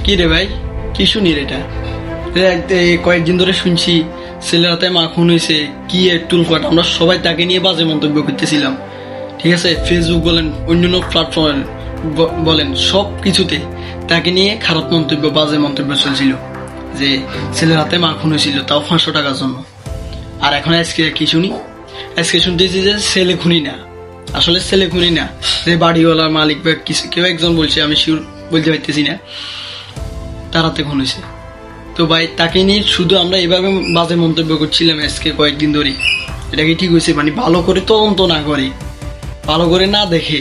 কি রে ভাই, কি শুনি রে এটা? কয়েকদিন ধরে শুনছি ছেলের হাতে মা খুন হয়েছে, কি এর টুলপাট। আমরা সবাই তাকে নিয়ে বাজে মন্তব্য করতেছিলাম, ঠিক আছে? ফেসবুক বলেন, অন্যান্য প্ল্যাটফর্ম বলেন, সব কিছুতে তাকে নিয়ে খারাপ মন্তব্য, বাজে মন্তব্য চলছিল যে ছেলের হাতে মা খুন হয়েছিল, তাও 500 টাকার জন্য। আর এখন আজকে কি শুনি? আজকে শুনতেছি যে ছেলে খুনি না, আসলে ছেলে খুনি না, যে বাড়িওয়ালার মালিক বা কিছু কেউ একজন বলছে, আমি শিওর বলতে পারতেছি না, তার হাতে খুন হয়েছে। তো ভাই, তাকে নিয়ে শুধু আমরা এভাবে বাজে মন্তব্য করছিলাম আজকে কয়েকদিন ধরে। এটা কি ঠিক হয়েছে? মানে ভালো করে তদন্ত না করে, ভালো করে না দেখে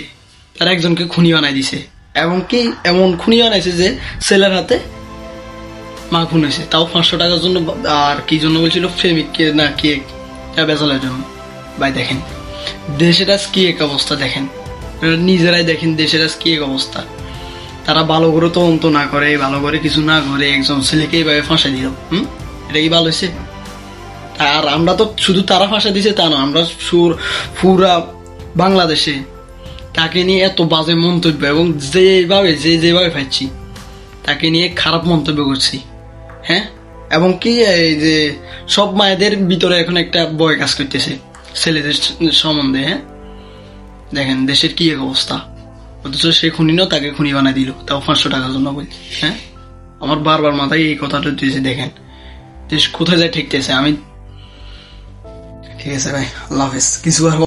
তারা একজনকে খুনি বানাই দিছে, এবং কি এমন খুনি বানাইছে যে ছেলের হাতে মা খুন হয়েছে, তাও 500 টাকার জন্য। আর কি জন্য বলছিল? প্রেমিক কে না কে বেচালের জন্য। ভাই দেখেন দেশের আজ কি এক অবস্থা, দেখেন নিজেরাই দেখেন দেশের আজ কি এক অবস্থা। তারা ভালো করে তদন্ত না করে, ভালো করে কিছু না করে একজন ছেলেকে এইভাবে ফাঁসা দিল। এটা কি ভালো হয়েছে? আর আমরা তো শুধু তারা ফাঁসা দিছে তা না, আমরা পুরা বাংলাদেশে তাকে নিয়ে এত বাজে মন্তব্য, এবং যেভাবে পাচ্ছি তাকে নিয়ে খারাপ মন্তব্য করছি, হ্যাঁ। এবং কি এই যে সব মায়েদের ভিতরে এখন একটা ভয় কাজ করতেছে ছেলেদের সম্বন্ধে, হ্যাঁ। দেখেন দেশের কি এক অবস্থা, অথচ সে খুনি না, তাকে খুনি বানাই দিল, তাও 500 টাকার জন্য বলি, হ্যাঁ। আমার বারবার মাথায় এই কথাটা দিয়েছে। দেখেন দেশ কোথায় যায় ঠেকতেছে। আমি ঠিক আছে ভাই, আল্লাহ হাফেজ। কিছু আর